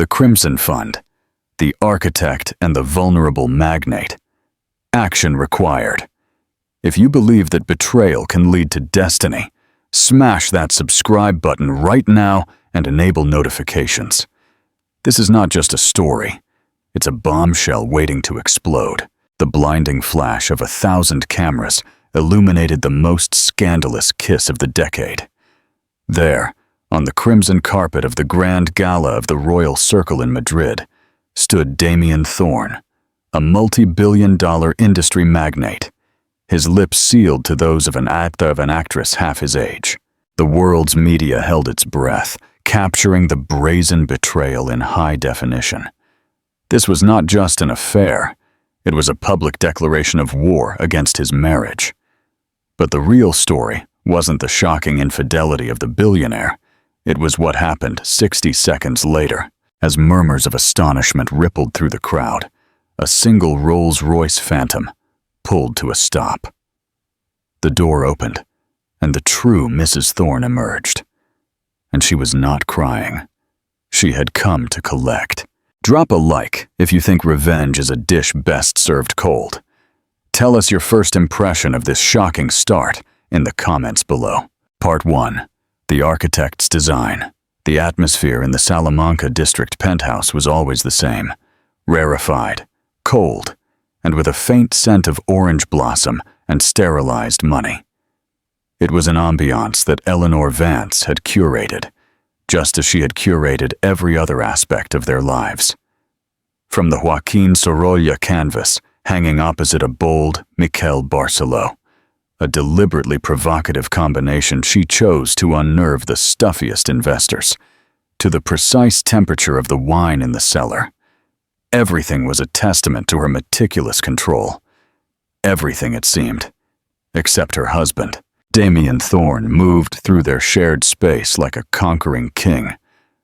The Crimson Fund, the architect and the vulnerable magnate. Action required. If you believe that betrayal can lead to destiny, smash that subscribe button right now and enable notifications. This is not just a story. It's a bombshell waiting to explode. The blinding flash of 1,000 cameras illuminated the most scandalous kiss of the decade. There, on the crimson carpet of the grand gala of the Royal Circle in Madrid, stood Damien Thorne, a multi-billion-dollar industry magnate, his lips sealed to those of an actress half his age. The world's media held its breath, capturing the brazen betrayal in high definition. This was not just an affair, it was a public declaration of war against his marriage. But the real story wasn't the shocking infidelity of the billionaire. It was what happened 60 seconds later. As murmurs of astonishment rippled through the crowd, a single Rolls-Royce Phantom pulled to a stop. The door opened, and the true Mrs. Thorne emerged. And she was not crying. She had come to collect. Drop a like if you think revenge is a dish best served cold. Tell us your first impression of this shocking start in the comments below. Part 1. The architect's design. The atmosphere in the Salamanca district penthouse was always the same. Rarefied, cold, and with a faint scent of orange blossom and sterilized money. It was an ambiance that Eleanor Vance had curated, just as she had curated every other aspect of their lives. From the Joaquin Sorolla canvas hanging opposite a bold Miquel Barceló, a deliberately provocative combination she chose to unnerve the stuffiest investors, to the precise temperature of the wine in the cellar. Everything was a testament to her meticulous control. Everything, it seemed, except her husband. Damien Thorne moved through their shared space like a conquering king,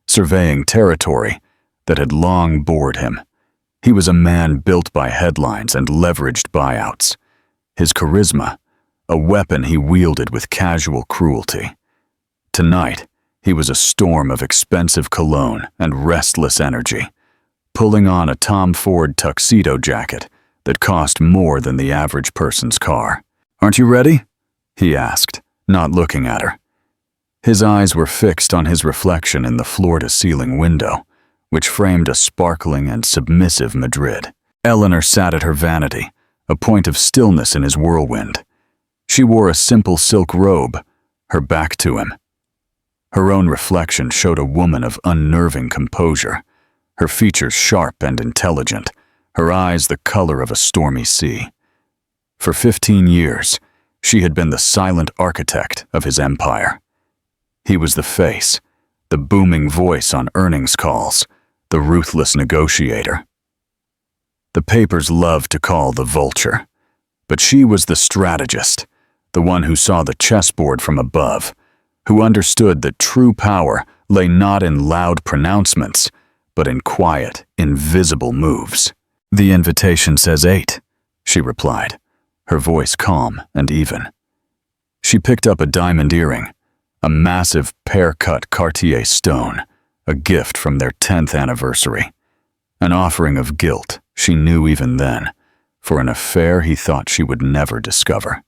surveying territory that had long bored him. He was a man built by headlines and leveraged buyouts. His charisma, a weapon he wielded with casual cruelty. Tonight, he was a storm of expensive cologne and restless energy, pulling on a Tom Ford tuxedo jacket that cost more than the average person's car. "Aren't you ready?" he asked, not looking at her. His eyes were fixed on his reflection in the floor-to-ceiling window, which framed a sparkling and submissive Madrid. Eleanor sat at her vanity, a point of stillness in his whirlwind. She wore a simple silk robe, her back to him. Her own reflection showed a woman of unnerving composure, her features sharp and intelligent, her eyes the color of a stormy sea. For 15 years, she had been the silent architect of his empire. He was the face, the booming voice on earnings calls, the ruthless negotiator. The papers loved to call the vulture, but she was the strategist, the one who saw the chessboard from above, who understood that true power lay not in loud pronouncements, but in quiet, invisible moves. "The invitation says 8, she replied, her voice calm and even. She picked up a diamond earring, a massive pear-cut Cartier stone, a gift from their 10th anniversary, an offering of guilt she knew even then, for an affair he thought she would never discover.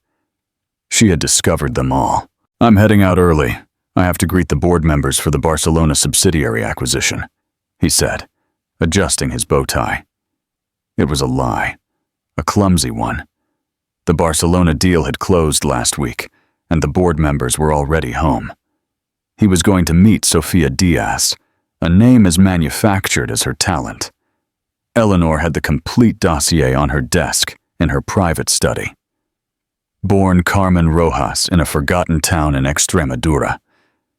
She had discovered them all. "I'm heading out early. I have to greet the board members for the Barcelona subsidiary acquisition," he said, adjusting his bow tie. It was a lie, a clumsy one. The Barcelona deal had closed last week, and the board members were already home. He was going to meet Sofia Diaz, a name as manufactured as her talent. Eleanor had the complete dossier on her desk in her private study. Born Carmen Rojas in a forgotten town in Extremadura,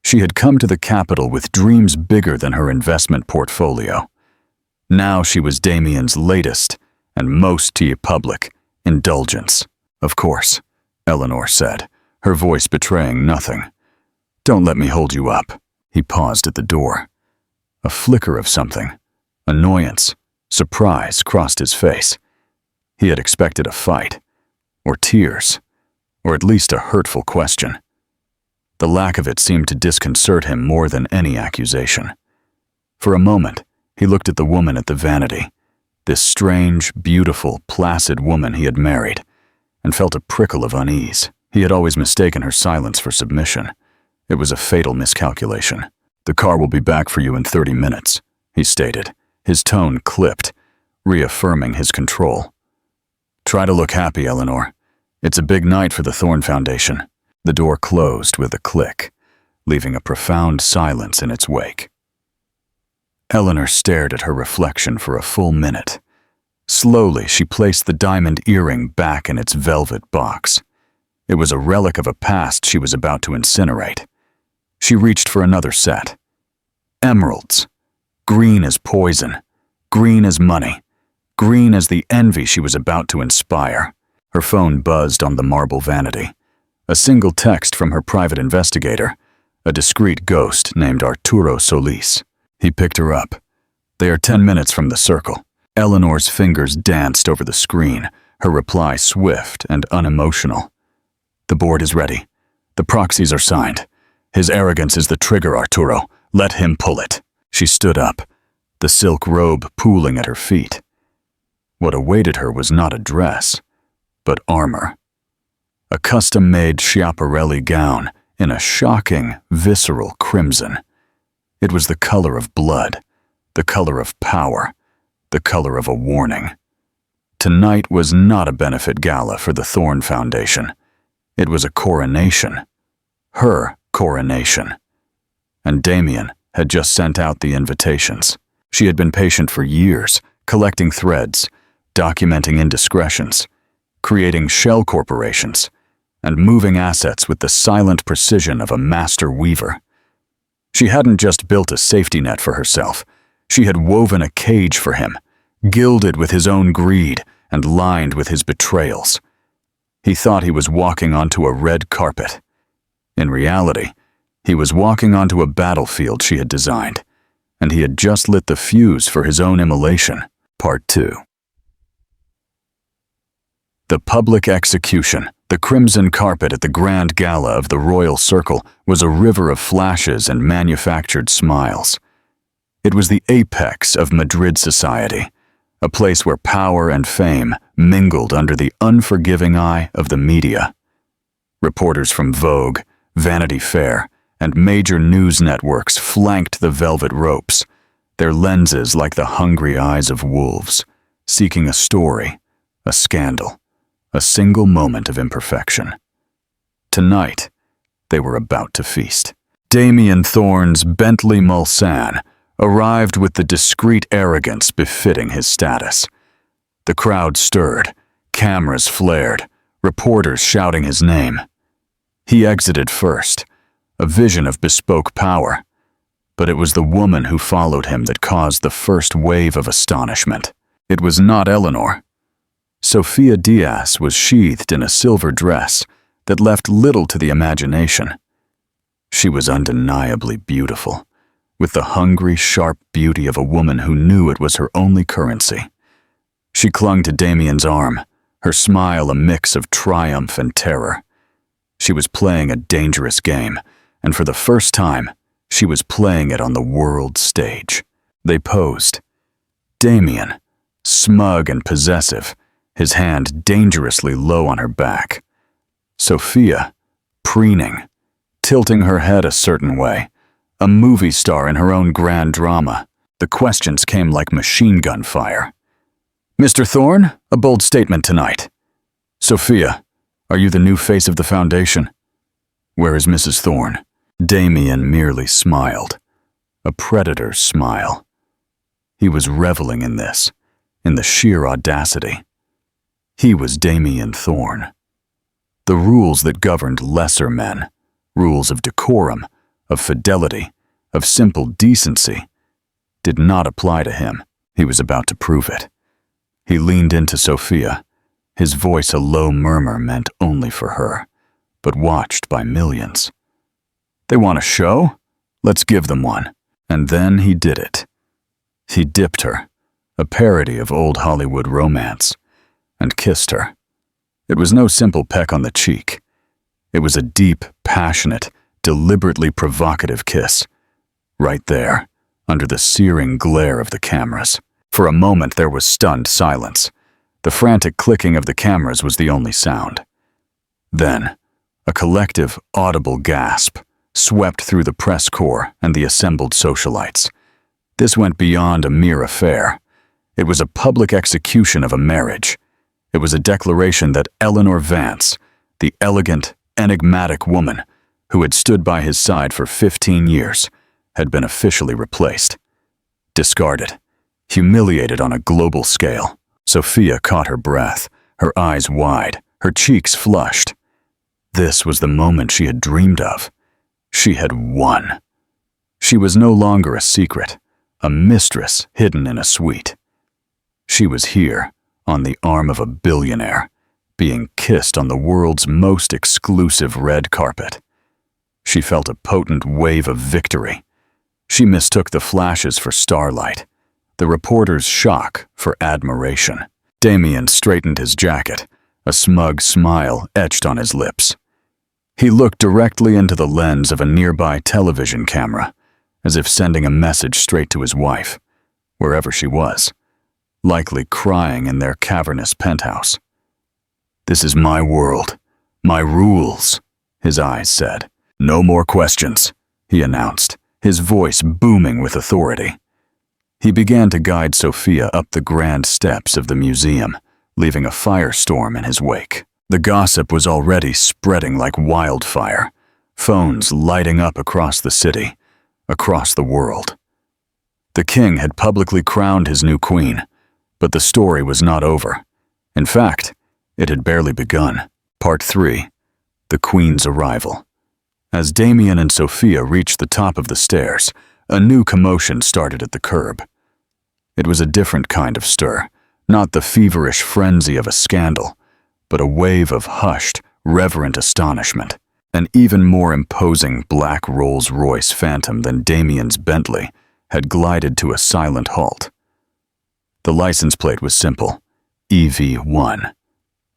she had come to the capital with dreams bigger than her investment portfolio. Now she was Damien's latest and most public indulgence. "Of course," Eleanor said, her voice betraying nothing. "Don't let me hold you up." He paused at the door. A flicker of something, annoyance, surprise crossed his face. He had expected a fight, or tears, or at least a hurtful question. The lack of it seemed to disconcert him more than any accusation. For a moment, He looked at the woman at the vanity, this strange, beautiful, placid woman he had married, and felt a prickle of unease. He had always mistaken her silence for submission. It was a fatal miscalculation. "The car will be back for you in 30 minutes, he stated, his tone clipped, reaffirming his control. "Try to look happy, Eleanor. It's a big night for the Thorne Foundation." The door closed with a click, leaving a profound silence in its wake. Eleanor stared at her reflection for a full minute. Slowly, she placed the diamond earring back in its velvet box. It was a relic of a past she was about to incinerate. She reached for another set. Emeralds. Green as poison. Green as money. Green as the envy she was about to inspire. Her phone buzzed on the marble vanity. A single text from her private investigator, a discreet ghost named Arturo Solis. He picked her up. "They are 10 minutes from the circle." Eleanor's fingers danced over the screen, her reply swift and unemotional. "The board is ready. The proxies are signed. His arrogance is the trigger, Arturo. Let him pull it." She stood up, the silk robe pooling at her feet. What awaited her was not a dress, but armor. A custom-made Schiaparelli gown in a shocking, visceral crimson. It was the color of blood, the color of power, the color of a warning. Tonight was not a benefit gala for the Thorne Foundation. It was a coronation. Her coronation. And Damien had just sent out the invitations. She had been patient for years, collecting threads, documenting indiscretions, creating shell corporations, and moving assets with the silent precision of a master weaver. She hadn't just built a safety net for herself. She had woven a cage for him, gilded with his own greed and lined with his betrayals. He thought he was walking onto a red carpet. In reality, he was walking onto a battlefield she had designed, and he had just lit the fuse for his own immolation. Part 2. The public execution, the crimson carpet at the grand gala of the Royal Circle, was a river of flashes and manufactured smiles. It was the apex of Madrid society, a place where power and fame mingled under the unforgiving eye of the media. Reporters from Vogue, Vanity Fair, and major news networks flanked the velvet ropes, their lenses like the hungry eyes of wolves, seeking a story, a scandal, a single moment of imperfection. Tonight, they were about to feast. Damien Thorne's Bentley Mulsanne arrived with the discreet arrogance befitting his status. The crowd stirred, cameras flared, reporters shouting his name. He exited first, a vision of bespoke power, but it was the woman who followed him that caused the first wave of astonishment. It was not Eleanor. Sofia Diaz was sheathed in a silver dress that left little to the imagination. She was undeniably beautiful, with the hungry, sharp beauty of a woman who knew it was her only currency. She clung to Damien's arm, her smile a mix of triumph and terror. She was playing a dangerous game, and for the first time, she was playing it on the world stage. They posed. Damien, smug and possessive, his hand dangerously low on her back. Sofia, preening, tilting her head a certain way, a movie star in her own grand drama. The questions came like machine gun fire. "Mr. Thorne, a bold statement tonight." "Sofia, are you the new face of the foundation?" "Where is Mrs. Thorne?" Damien merely smiled, a predator's smile. He was reveling in this, in the sheer audacity. He was Damien Thorne. The rules that governed lesser men, rules of decorum, of fidelity, of simple decency, did not apply to him. He was about to prove it. He leaned into Sofia, his voice a low murmur meant only for her, but watched by millions. "They want a show? Let's give them one." And then he did it. He dipped her, a parody of old Hollywood romance, and kissed her. It was no simple peck on the cheek. It was a deep, passionate, deliberately provocative kiss. Right there, under the searing glare of the cameras. For a moment there was stunned silence. The frantic clicking of the cameras was the only sound. Then, a collective, audible gasp swept through the press corps and the assembled socialites. This went beyond a mere affair. It was a public execution of a marriage. It was a declaration that Eleanor Vance, the elegant, enigmatic woman who had stood by his side for 15 years, had been officially replaced. Discarded, humiliated on a global scale. Sophia caught her breath, her eyes wide, her cheeks flushed. This was the moment she had dreamed of. She had won. She was no longer a secret, a mistress hidden in a suite. She was here, on the arm of a billionaire, being kissed on the world's most exclusive red carpet. She felt a potent wave of victory. She mistook the flashes for starlight, the reporter's shock for admiration. Damien straightened his jacket, a smug smile etched on his lips. He looked directly into the lens of a nearby television camera, as if sending a message straight to his wife, wherever she was, likely crying in their cavernous penthouse. "This is my world, my rules," his eyes said. "No more questions," he announced, his voice booming with authority. He began to guide Sophia up the grand steps of the museum, leaving a firestorm in his wake. The gossip was already spreading like wildfire, phones lighting up across the city, across the world. The king had publicly crowned his new queen, but the story was not over. In fact, it had barely begun. Part 3. The Queen's Arrival. As Damien and Sophia reached the top of the stairs, a new commotion started at the curb. It was a different kind of stir, not the feverish frenzy of a scandal, but a wave of hushed, reverent astonishment. An even more imposing black Rolls-Royce Phantom than Damien's Bentley had glided to a silent halt. The license plate was simple, EV1.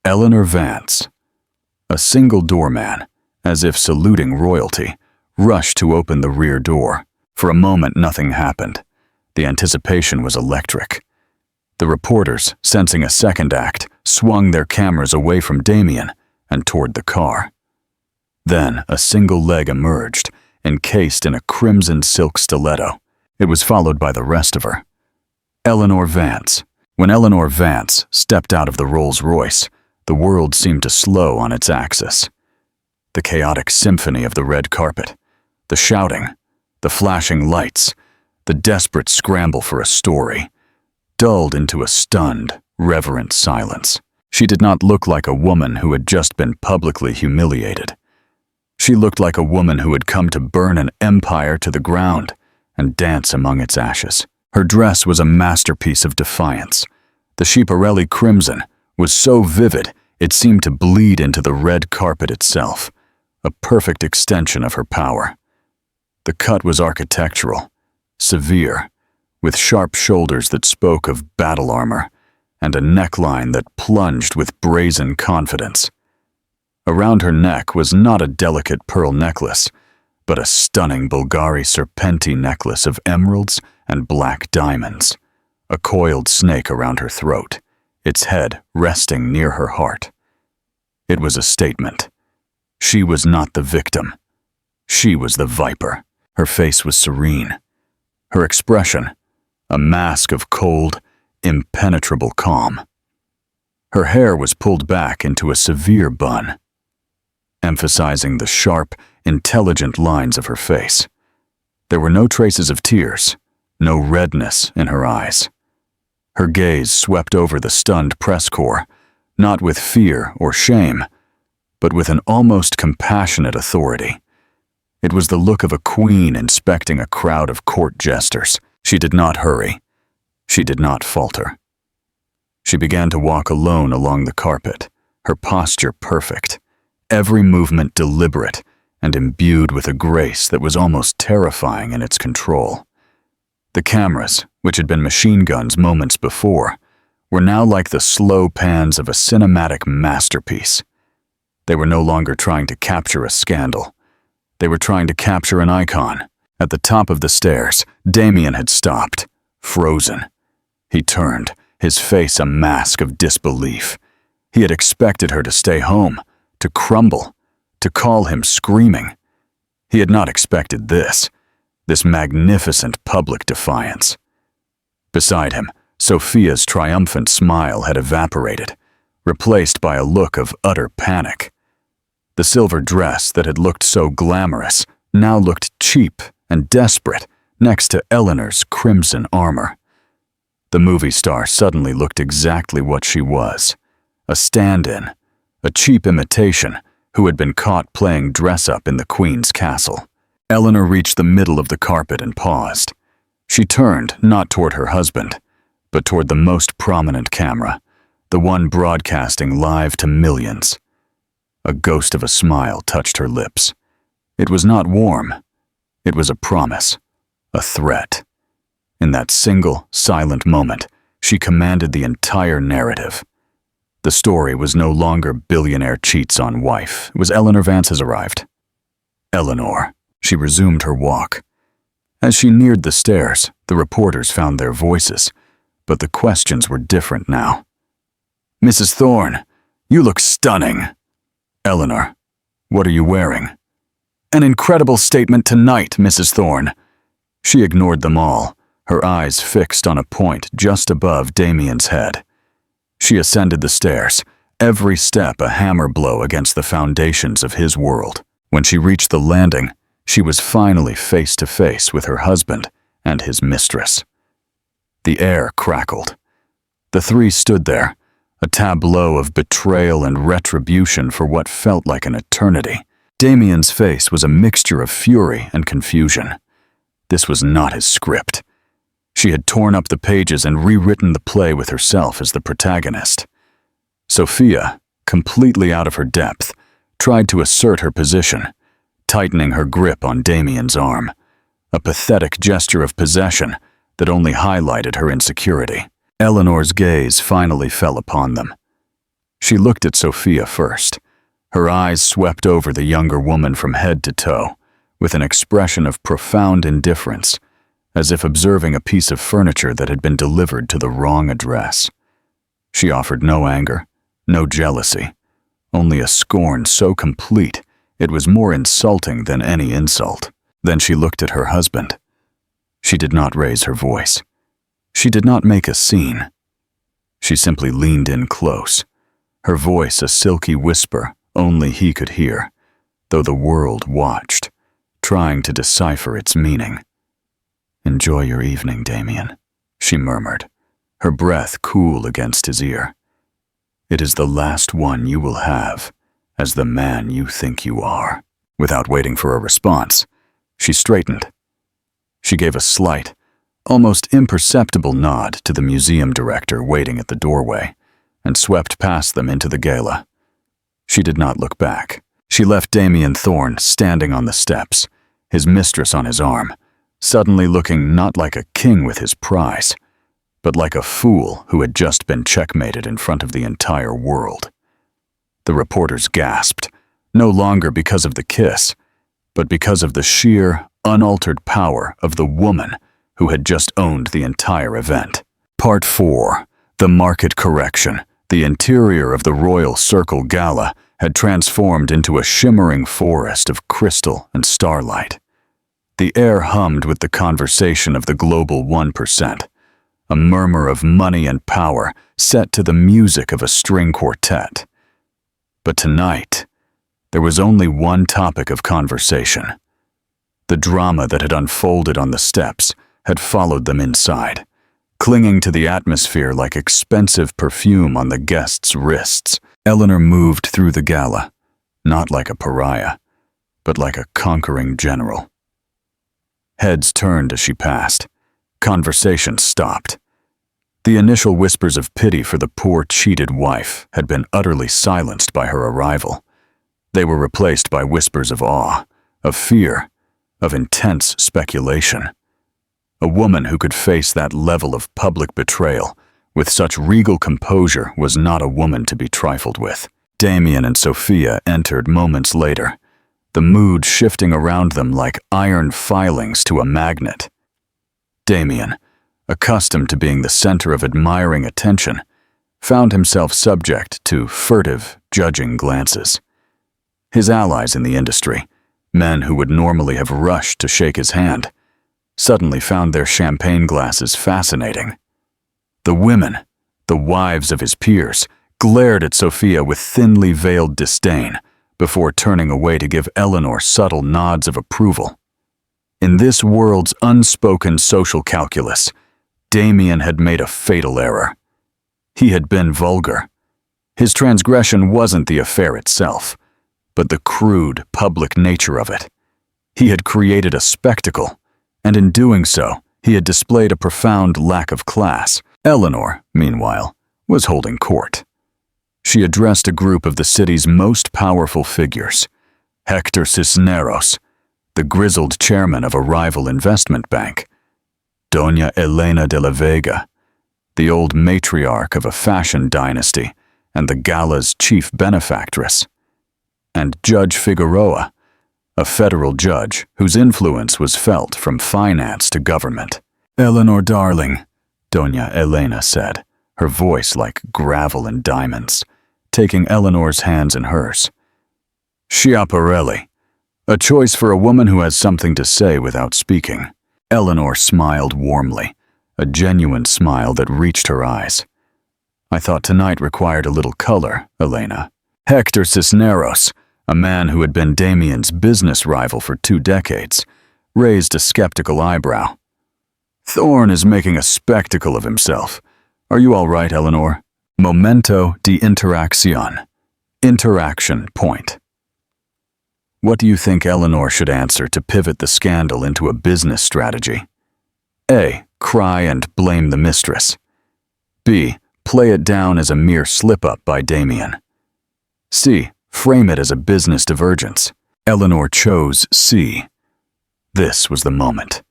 Eleanor Vance. A single doorman, as if saluting royalty, rushed to open the rear door. For a moment nothing happened. The anticipation was electric. The reporters, sensing a second act, swung their cameras away from Damien and toward the car. Then a single leg emerged, encased in a crimson silk stiletto. It was followed by the rest of her. Eleanor Vance. When Eleanor Vance stepped out of the Rolls-Royce, the world seemed to slow on its axis. The chaotic symphony of the red carpet, the shouting, the flashing lights, the desperate scramble for a story, dulled into a stunned, reverent silence. She did not look like a woman who had just been publicly humiliated. She looked like a woman who had come to burn an empire to the ground and dance among its ashes. Her dress was a masterpiece of defiance. The Schiaparelli crimson was so vivid it seemed to bleed into the red carpet itself, a perfect extension of her power. The cut was architectural, severe, with sharp shoulders that spoke of battle armor, and a neckline that plunged with brazen confidence. Around her neck was not a delicate pearl necklace, but a stunning Bulgari Serpenti necklace of emeralds and black diamonds, a coiled snake around her throat, its head resting near her heart. It was a statement. She was not the victim. She was the viper. Her face was serene. Her expression, a mask of cold, impenetrable calm. Her hair was pulled back into a severe bun, emphasizing the sharp, intelligent lines of her face. There were no traces of tears, no redness in her eyes. Her gaze swept over the stunned press corps, not with fear or shame, but with an almost compassionate authority. It was the look of a queen inspecting a crowd of court jesters. She did not hurry. She did not falter. She began to walk alone along the carpet, her posture perfect, every movement deliberate and imbued with a grace that was almost terrifying in its control. The cameras, which had been machine guns moments before, were now like the slow pans of a cinematic masterpiece. They were no longer trying to capture a scandal. They were trying to capture an icon, At the top of the stairs, Damien had stopped, frozen. He turned, his face a mask of disbelief. He had expected her to stay home, to crumble, to call him screaming. He had not expected this magnificent public defiance. Beside him, Sophia's triumphant smile had evaporated, replaced by a look of utter panic. The silver dress that had looked so glamorous now looked cheap and desperate next to Eleanor's crimson armor. The movie star suddenly looked exactly what she was, a stand-in, a cheap imitation who had been caught playing dress-up in the Queen's castle. Eleanor reached the middle of the carpet and paused. She turned not toward her husband, but toward the most prominent camera, the one broadcasting live to millions. A ghost of a smile touched her lips. It was not warm. It was a promise, a threat. In that single, silent moment, she commanded the entire narrative. The story was no longer billionaire cheats on wife. It was Eleanor Vance has arrived. Eleanor. She resumed her walk. As she neared the stairs, the reporters found their voices, but the questions were different now. Mrs. Thorne, you look stunning. Eleanor, what are you wearing? An incredible statement tonight, Mrs. Thorne. She ignored them all, her eyes fixed on a point just above Damien's head. She ascended the stairs, every step a hammer blow against the foundations of his world. When she reached the landing, she was finally face to face with her husband and his mistress. The air crackled. The three stood there, a tableau of betrayal and retribution for what felt like an eternity. Damien's face was a mixture of fury and confusion. This was not his script. She had torn up the pages and rewritten the play with herself as the protagonist. Sophia, completely out of her depth, tried to assert her position, tightening her grip on Damien's arm, a pathetic gesture of possession that only highlighted her insecurity. Eleanor's gaze finally fell upon them. She looked at Sophia first. Her eyes swept over the younger woman from head to toe, with an expression of profound indifference, as if observing a piece of furniture that had been delivered to the wrong address. She offered no anger, no jealousy, only a scorn so complete it was more insulting than any insult. Then she looked at her husband. She did not raise her voice. She did not make a scene. She simply leaned in close, her voice a silky whisper only he could hear, though the world watched, trying to decipher its meaning. "Enjoy your evening, Damien," she murmured, her breath cool against his ear. "It is the last one you will have as the man you think you are." Without waiting for a response, she straightened. She gave a slight, almost imperceptible nod to the museum director waiting at the doorway and swept past them into the gala. She did not look back. She left Damien Thorne standing on the steps, his mistress on his arm, suddenly looking not like a king with his prize, but like a fool who had just been checkmated in front of the entire world. The reporters gasped, no longer because of the kiss, but because of the sheer, unaltered power of the woman who had just owned the entire event. Part 4. The market correction. The interior of the Royal Circle Gala had transformed into a shimmering forest of crystal and starlight. The air hummed with the conversation of the global 1%, a murmur of money and power set to the music of a string quartet. But tonight, there was only one topic of conversation. The drama that had unfolded on the steps had followed them inside, clinging to the atmosphere like expensive perfume on the guests' wrists. Eleanor moved through the gala, not like a pariah, but like a conquering general. Heads turned as she passed. Conversation stopped. The initial whispers of pity for the poor, cheated wife had been utterly silenced by her arrival. They were replaced by whispers of awe, of fear, of intense speculation. A woman who could face that level of public betrayal with such regal composure was not a woman to be trifled with. Damien and Sophia entered moments later, the mood shifting around them like iron filings to a magnet. Damien, accustomed to being the center of admiring attention, found himself subject to furtive, judging glances. His allies in the industry, men who would normally have rushed to shake his hand, suddenly found their champagne glasses fascinating. The women, the wives of his peers, glared at Sophia with thinly veiled disdain before turning away to give Eleanor subtle nods of approval. In this world's unspoken social calculus, Damien had made a fatal error. He had been vulgar. His transgression wasn't the affair itself, but the crude, public nature of it. He had created a spectacle, and in doing so, he had displayed a profound lack of class. Eleanor, meanwhile, was holding court. She addressed a group of the city's most powerful figures: Hector Cisneros, the grizzled chairman of a rival investment bank; Doña Elena de la Vega, the old matriarch of a fashion dynasty and the gala's chief benefactress; and Judge Figueroa, a federal judge whose influence was felt from finance to government. "Eleanor, darling," Doña Elena said, her voice like gravel and diamonds, taking Eleanor's hands in hers. "Schiaparelli, a choice for a woman who has something to say without speaking." Eleanor smiled warmly, a genuine smile that reached her eyes. "I thought tonight required a little color, Elena." Hector Cisneros, a man who had been Damien's business rival for 2 decades, raised a skeptical eyebrow. "Thorne is making a spectacle of himself. Are you all right, Eleanor?" Momento de interacción. Interaction point. What do you think Eleanor should answer to pivot the scandal into a business strategy? A. Cry and blame the mistress. B. Play it down as a mere slip-up by Damien. C. Frame it as a business divergence. Eleanor chose C. This was the moment.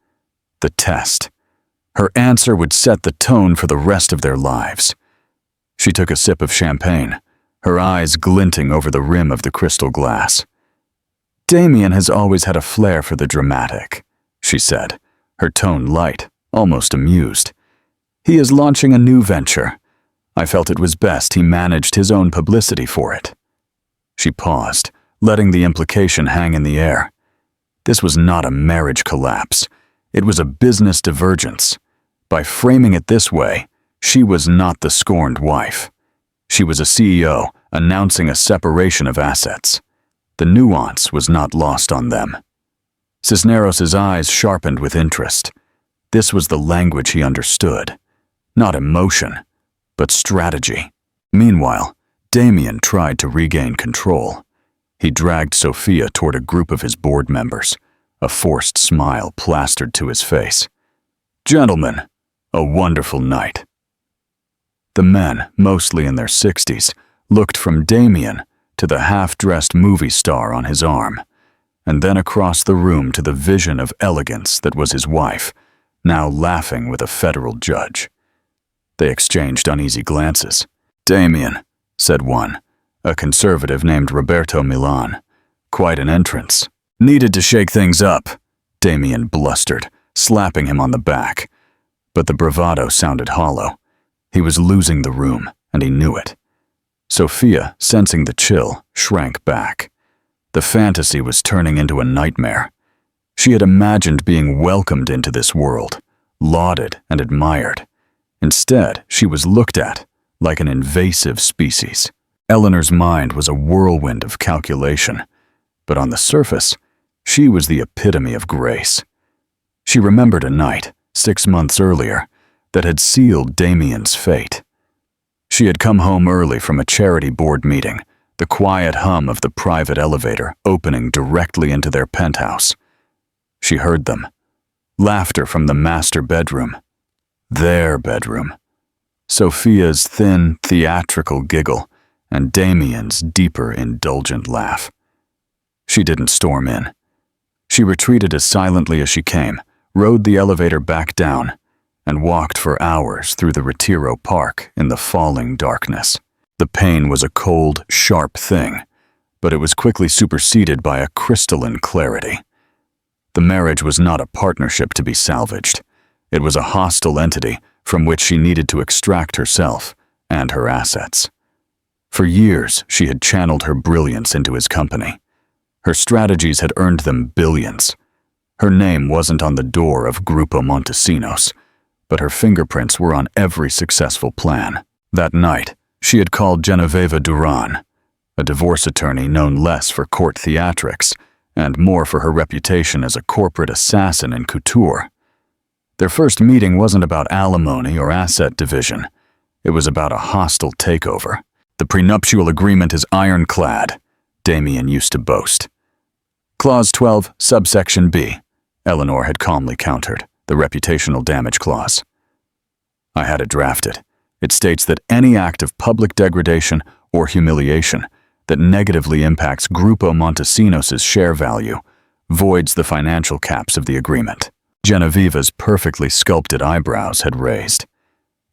The test. Her answer would set the tone for the rest of their lives. She took a sip of champagne, her eyes glinting over the rim of the crystal glass. "Damien has always had a flair for the dramatic," she said, her tone light, almost amused. "He is launching a new venture. I felt it was best he managed his own publicity for it." She paused, letting the implication hang in the air. This was not a marriage collapse. It was a business divergence. By framing it this way, she was not the scorned wife. She was a CEO announcing a separation of assets. The nuance was not lost on them. Cisneros's eyes sharpened with interest. This was the language he understood. Not emotion, but strategy. Meanwhile, Damien tried to regain control. He dragged Sophia toward a group of his board members, a forced smile plastered to his face. "Gentlemen, a wonderful night." The men, mostly in their 60s, looked from Damien to the half-dressed movie star on his arm, and then across the room to the vision of elegance that was his wife, now laughing with a federal judge. They exchanged uneasy glances. "Damien," said one, a conservative named Roberto Milan. "Quite an entrance." "Needed to shake things up," Damien blustered, slapping him on the back. But the bravado sounded hollow. He was losing the room, and he knew it. Sophia, sensing the chill, shrank back. The fantasy was turning into a nightmare. She had imagined being welcomed into this world, lauded and admired. Instead, she was looked at like an invasive species. Eleanor's mind was a whirlwind of calculation, but on the surface, she was the epitome of grace. She remembered a night, 6 months earlier, that had sealed Damien's fate. She had come home early from a charity board meeting, the quiet hum of the private elevator opening directly into their penthouse. She heard them. Laughter from the master bedroom. Their bedroom. Sophia's thin, theatrical giggle, and Damien's deeper, indulgent laugh. She didn't storm in. She retreated as silently as she came, rode the elevator back down, and walked for hours through the Retiro Park in the falling darkness. The pain was a cold, sharp thing, but it was quickly superseded by a crystalline clarity. The marriage was not a partnership to be salvaged. It was a hostile entity from which she needed to extract herself and her assets. For years, she had channeled her brilliance into his company. Her strategies had earned them billions. Her name wasn't on the door of Grupo Montesinos, but her fingerprints were on every successful plan. That night, she had called Genoveva Duran, a divorce attorney known less for court theatrics and more for her reputation as a corporate assassin in couture. Their first meeting wasn't about alimony or asset division. It was about a hostile takeover. The prenuptial agreement is ironclad, Damien used to boast. Clause 12, subsection B, Eleanor had calmly countered, the reputational damage clause. I had it drafted. It states that any act of public degradation or humiliation that negatively impacts Grupo Montesinos' share value voids the financial caps of the agreement. Genoveva's perfectly sculpted eyebrows had raised.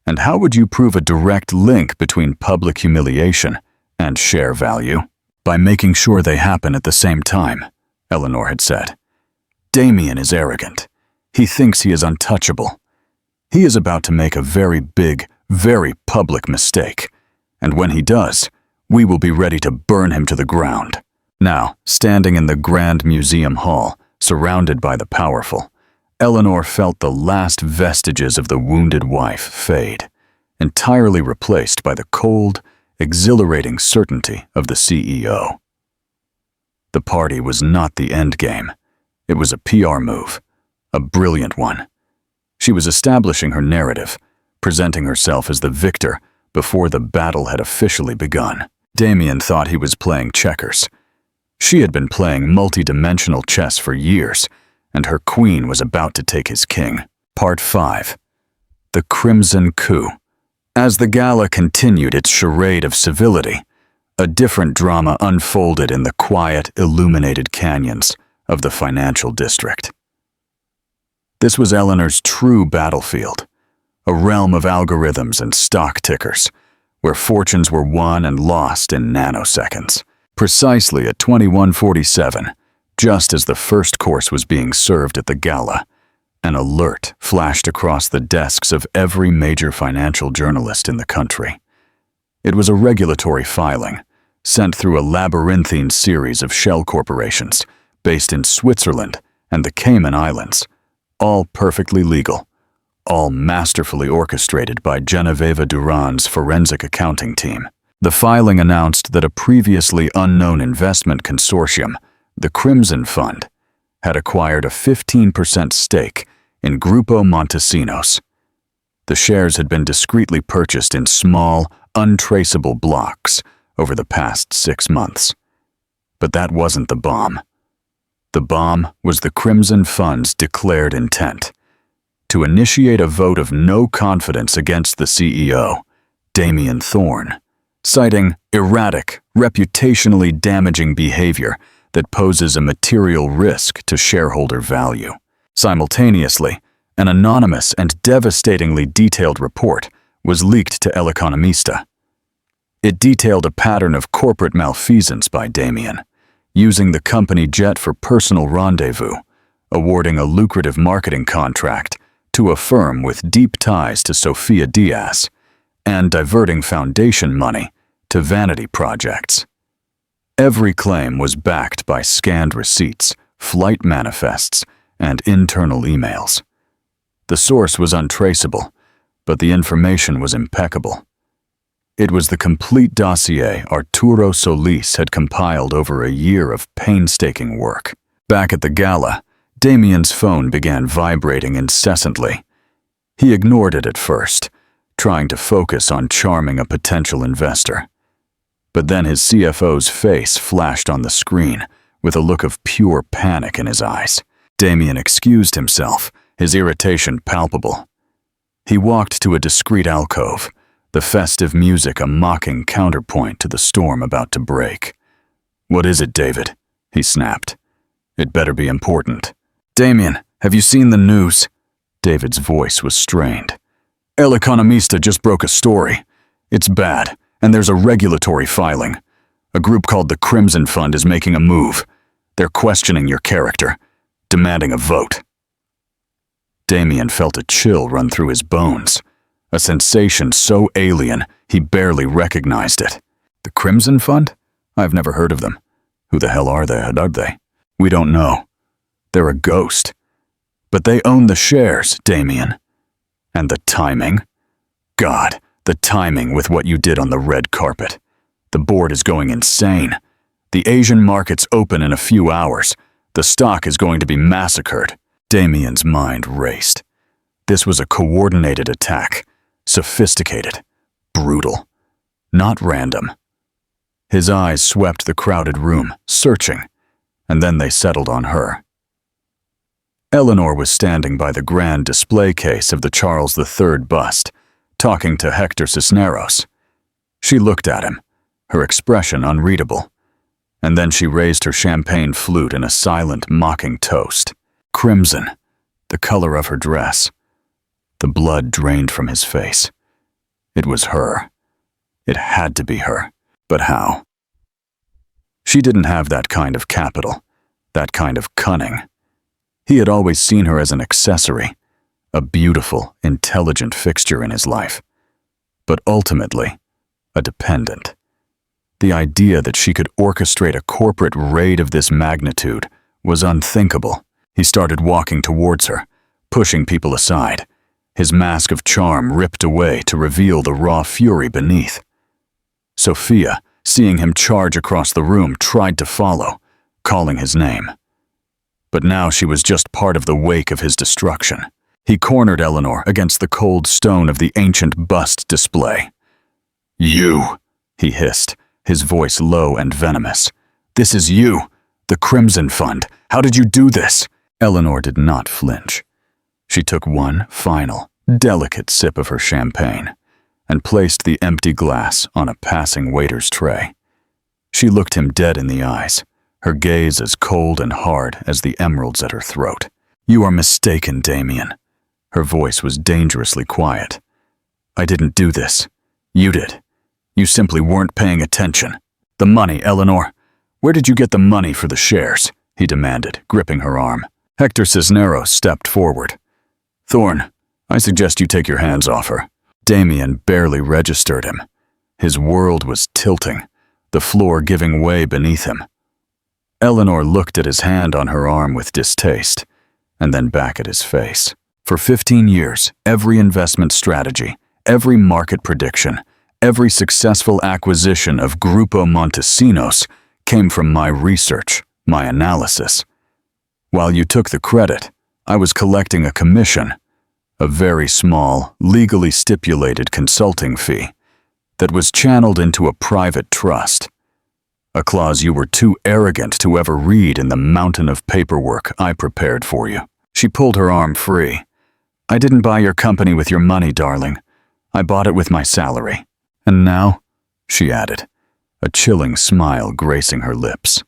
And how would you prove a direct link between public humiliation and share value? By making sure they happen at the same time, Eleanor had said. Damien is arrogant. He thinks he is untouchable. He is about to make a very big, very public mistake, and when he does, we will be ready to burn him to the ground. Now, standing in the Grand Museum Hall, surrounded by the powerful, Eleanor felt the last vestiges of the wounded wife fade, entirely replaced by the cold, exhilarating certainty of the CEO. The party was not the endgame. It was a PR move, a brilliant one. She was establishing her narrative, presenting herself as the victor before the battle had officially begun. Damien thought he was playing checkers. She had been playing multi-dimensional chess for years, and her queen was about to take his king. Part 5. The Crimson Coup. As the gala continued its charade of civility, a different drama unfolded in the quiet, illuminated canyons of the financial district. This was Eleanor's true battlefield, a realm of algorithms and stock tickers, where fortunes were won and lost in nanoseconds. Precisely at 21:47, just as the first course was being served at the gala, an alert flashed across the desks of every major financial journalist in the country. It was a regulatory filing, sent through a labyrinthine series of shell corporations based in Switzerland and the Cayman Islands, all perfectly legal, all masterfully orchestrated by Genoveva Duran's forensic accounting team. The filing announced that a previously unknown investment consortium, the Crimson Fund, had acquired a 15% stake in Grupo Montesinos. The shares had been discreetly purchased in small, untraceable blocks over the past 6 months. But that wasn't the bomb. The bomb was the Crimson Fund's declared intent to initiate a vote of no confidence against the CEO, Damien Thorne, citing erratic, reputationally damaging behavior that poses a material risk to shareholder value. Simultaneously, an anonymous and devastatingly detailed report was leaked to El Economista. It detailed a pattern of corporate malfeasance by Damien, using the company jet for personal rendezvous, awarding a lucrative marketing contract to a firm with deep ties to Sofia Diaz, and diverting foundation money to vanity projects. Every claim was backed by scanned receipts, flight manifests, and internal emails. The source was untraceable, but the information was impeccable. It was the complete dossier Arturo Solis had compiled over a year of painstaking work. Back at the gala, Damien's phone began vibrating incessantly. He ignored it at first, trying to focus on charming a potential investor. But then his CFO's face flashed on the screen with a look of pure panic in his eyes. Damien excused himself, his irritation palpable. He walked to a discreet alcove, the festive music a mocking counterpoint to the storm about to break. "What is it, David?" he snapped. "It better be important." "Damien, have you seen the news?" David's voice was strained. "El Economista just broke a story. It's bad, and there's a regulatory filing. A group called the Crimson Fund is making a move. They're questioning your character, demanding a vote. Damien felt a chill run through his bones, a sensation so alien he barely recognized it. The Crimson Fund? I've never heard of them. Who the hell are they? We don't know. They're a ghost. But they own the shares, Damien. And the timing? God, the timing with what you did on the red carpet. The board is going insane. The Asian markets open in a few hours. The stock is going to be massacred. Damien's mind raced. This was a coordinated attack. Sophisticated. Brutal. Not random. His eyes swept the crowded room, searching, and then they settled on her. Eleanor was standing by the grand display case of the Charles III bust, talking to Hector Cisneros. She looked at him, her expression unreadable, and then she raised her champagne flute in a silent, mocking toast. Crimson, the color of her dress. The blood drained from his face. It was her. It had to be her. But how? She didn't have that kind of capital, that kind of cunning. He had always seen her as an accessory, a beautiful, intelligent fixture in his life. But ultimately, a dependent. The idea that she could orchestrate a corporate raid of this magnitude was unthinkable. He started walking towards her, pushing people aside, his mask of charm ripped away to reveal the raw fury beneath. Sophia, seeing him charge across the room, tried to follow, calling his name. But now she was just part of the wake of his destruction. He cornered Eleanor against the cold stone of the ancient bust display. "You," he hissed, his voice low and venomous. "This is you, the Crimson Fund. How did you do this?" Eleanor did not flinch. She took one final, delicate sip of her champagne and placed the empty glass on a passing waiter's tray. She looked him dead in the eyes, her gaze as cold and hard as the emeralds at her throat. "You are mistaken, Damien." Her voice was dangerously quiet. "I didn't do this. You did. You simply weren't paying attention. The money, Eleanor. Where did you get the money for the shares?" he demanded, gripping her arm. Hector Cisneros stepped forward. "Thorne, I suggest you take your hands off her." Damien barely registered him. His world was tilting, the floor giving way beneath him. Eleanor looked at his hand on her arm with distaste, and then back at his face. For 15 years, every investment strategy, every market prediction, every successful acquisition of Grupo Montesinos came from my research, my analysis. While you took the credit, I was collecting a commission, a very small, legally stipulated consulting fee that was channeled into a private trust, a clause you were too arrogant to ever read in the mountain of paperwork I prepared for you. She pulled her arm free. "I didn't buy your company with your money, darling. I bought it with my salary. And now," she added, a chilling smile gracing her lips,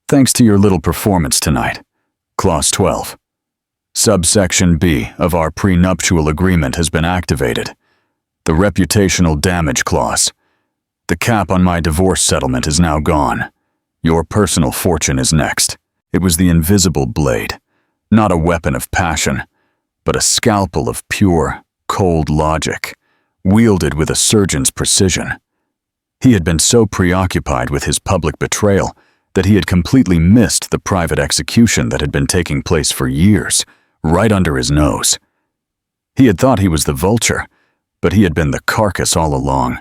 "thanks to your little performance tonight, Clause 12. Subsection B of our prenuptial agreement has been activated. The reputational damage clause. The cap on my divorce settlement is now gone. Your personal fortune is next." It was the invisible blade, not a weapon of passion, but a scalpel of pure, cold logic, wielded with a surgeon's precision. He had been so preoccupied with his public betrayal that he had completely missed the private execution that had been taking place for years, right under his nose. He had thought he was the vulture, but he had been the carcass all along,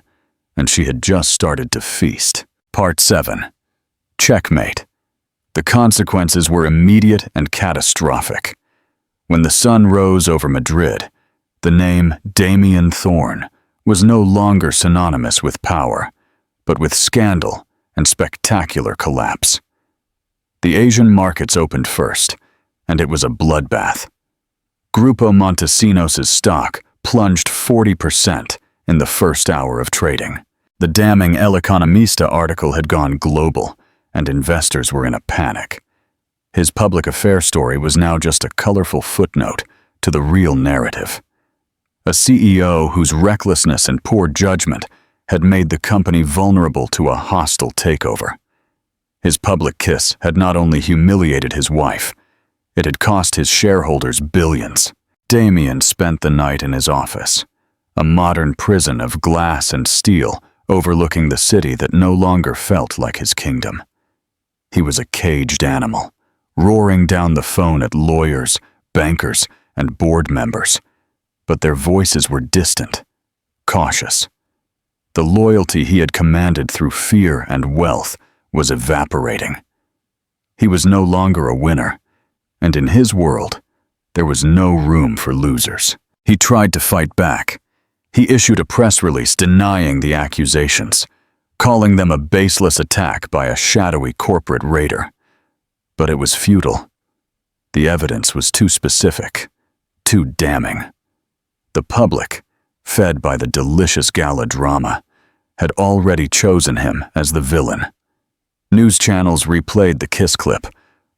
and she had just started to feast. Part 7. Checkmate. The consequences were immediate and catastrophic. When the sun rose over Madrid, the name Damien Thorne was no longer synonymous with power, but with scandal and spectacular collapse. The Asian markets opened first, and it was a bloodbath. Grupo Montesinos' stock plunged 40% in the first hour of trading. The damning El Economista article had gone global, and investors were in a panic. His public affairs story was now just a colorful footnote to the real narrative. A CEO whose recklessness and poor judgment had made the company vulnerable to a hostile takeover. His public kiss had not only humiliated his wife, it had cost his shareholders billions. Damien spent the night in his office, a modern prison of glass and steel overlooking the city that no longer felt like his kingdom. He was a caged animal, roaring down the phone at lawyers, bankers, and board members, but their voices were distant, cautious. The loyalty he had commanded through fear and wealth was evaporating. He was no longer a winner, and in his world, there was no room for losers. He tried to fight back. He issued a press release denying the accusations, calling them a baseless attack by a shadowy corporate raider. But it was futile. The evidence was too specific, too damning. The public, fed by the delicious gala drama, had already chosen him as the villain. News channels replayed the kiss clip,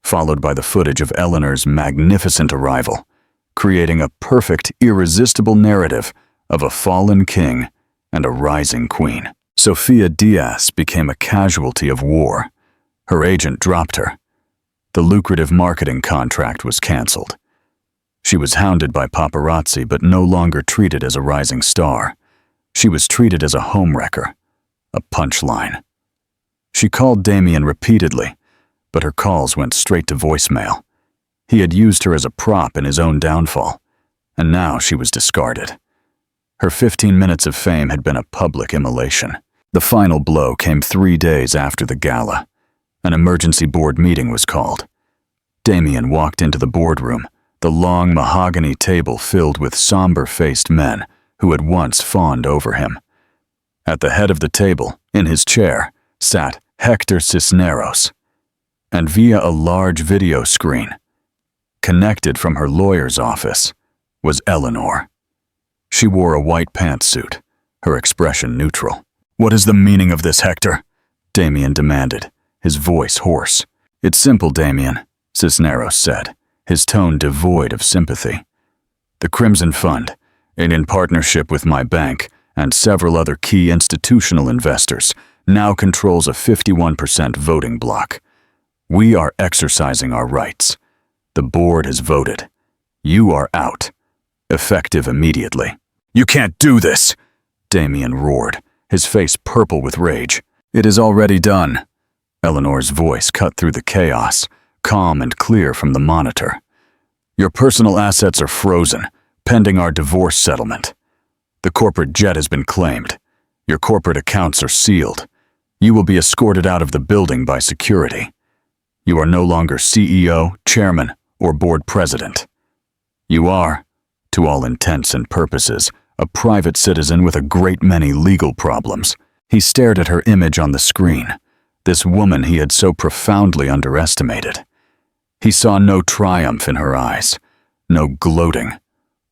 followed by the footage of Eleanor's magnificent arrival, creating a perfect, irresistible narrative of a fallen king and a rising queen. Sofia Diaz became a casualty of war. Her agent dropped her. The lucrative marketing contract was canceled. She was hounded by paparazzi but no longer treated as a rising star. She was treated as a homewrecker, a punchline. She called Damien repeatedly, but her calls went straight to voicemail. He had used her as a prop in his own downfall, and now she was discarded. Her 15 minutes of fame had been a public immolation. The final blow came 3 days after the gala. An emergency board meeting was called. Damien walked into the boardroom, the long mahogany table filled with somber-faced men who had once fawned over him. At the head of the table, in his chair, sat Hector Cisneros, and via a large video screen, connected from her lawyer's office, was Eleanor. She wore a white pantsuit, her expression neutral. "What is the meaning of this, Hector?" Damien demanded, his voice hoarse. "It's simple, Damien," Cisneros said, his tone devoid of sympathy. "The Crimson Fund, in partnership with my bank and several other key institutional investors, now controls a 51% voting bloc. We are exercising our rights. The board has voted. You are out, effective immediately." "You can't do this!" Damien roared, his face purple with rage. "It is already done." Eleanor's voice cut through the chaos, calm and clear from the monitor. "Your personal assets are frozen, pending our divorce settlement. The corporate jet has been claimed. Your corporate accounts are sealed. You will be escorted out of the building by security. You are no longer CEO, chairman, or board president. You are, to all intents and purposes, a private citizen with a great many legal problems." He stared at her image on the screen, this woman he had so profoundly underestimated. He saw no triumph in her eyes, no gloating,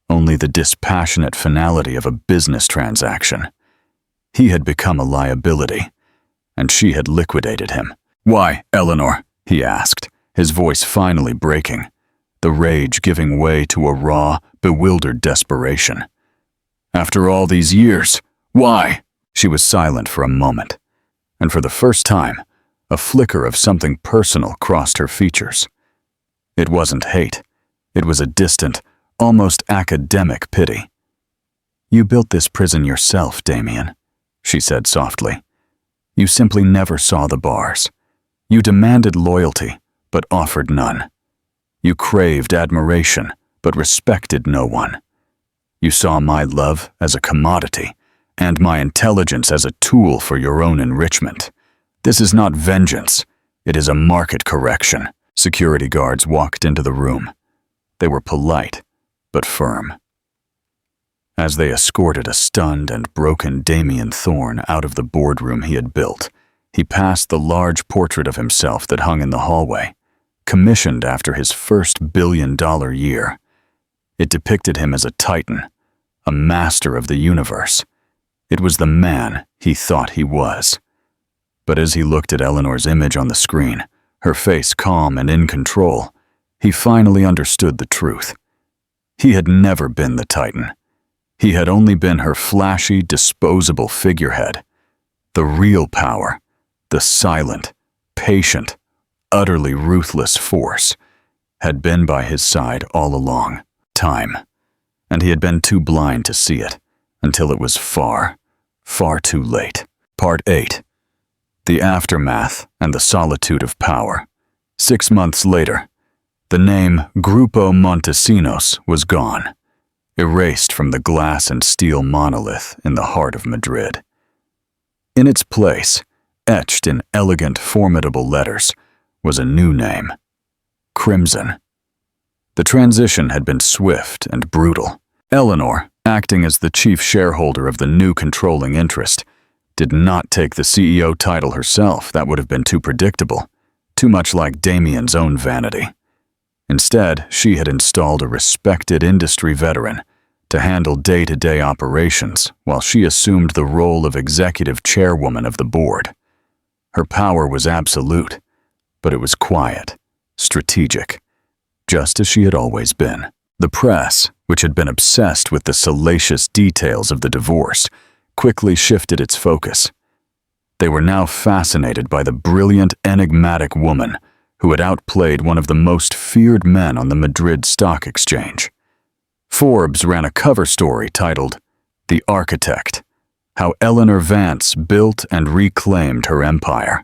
only the dispassionate finality of a business transaction. He had become a liability, and she had liquidated him. "Why, Eleanor?" he asked, his voice finally breaking, the rage giving way to a raw, bewildered desperation. "After all these years, why?" She was silent for a moment, and for the first time, a flicker of something personal crossed her features. It wasn't hate. It was a distant, almost academic pity. "You built this prison yourself, Damien," she said softly. "You simply never saw the bars. You demanded loyalty, but offered none. You craved admiration, but respected no one. You saw my love as a commodity, and my intelligence as a tool for your own enrichment. This is not vengeance. It is a market correction." Security guards walked into the room. They were polite, but firm. As they escorted a stunned and broken Damien Thorne out of the boardroom he had built, he passed the large portrait of himself that hung in the hallway, commissioned after his first billion-dollar year. It depicted him as a titan, a master of the universe. It was the man he thought he was. But as he looked at Eleanor's image on the screen, her face calm and in control, he finally understood the truth. He had never been the titan. He had only been her flashy, disposable figurehead. The real power, the silent, patient, utterly ruthless force, had been by his side all along. Time. And he had been too blind to see it, until it was far, far too late. Part 8. The aftermath and the solitude of power. 6 months later, the name Grupo Montesinos was gone, erased from the glass and steel monolith in the heart of Madrid. In its place, etched in elegant, formidable letters, was a new name: Crimson. The transition had been swift and brutal. Eleanor, acting as the chief shareholder of the new controlling interest, did not take the CEO title herself. That would have been too predictable, too much like Damien's own vanity. Instead, she had installed a respected industry veteran to handle day-to-day operations while she assumed the role of executive chairwoman of the board. Her power was absolute, but it was quiet, strategic, just as she had always been. The press, which had been obsessed with the salacious details of the divorce, quickly shifted its focus. They were now fascinated by the brilliant, enigmatic woman who had outplayed one of the most feared men on the Madrid Stock Exchange. Forbes ran a cover story titled, "The Architect: How Eleanor Vance Built and Reclaimed Her Empire."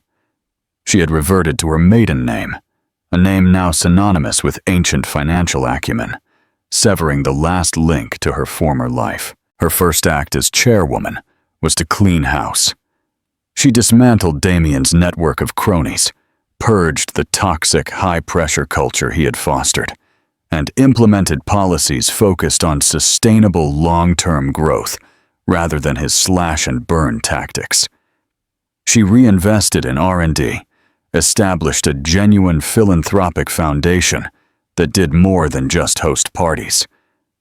She had reverted to her maiden name, a name now synonymous with ancient financial acumen, severing the last link to her former life. Her first act as chairwoman was to clean house. She dismantled Damien's network of cronies, purged the toxic, high-pressure culture he had fostered, and implemented policies focused on sustainable long-term growth rather than his slash-and-burn tactics. She reinvested in R&D, established a genuine philanthropic foundation that did more than just host parties,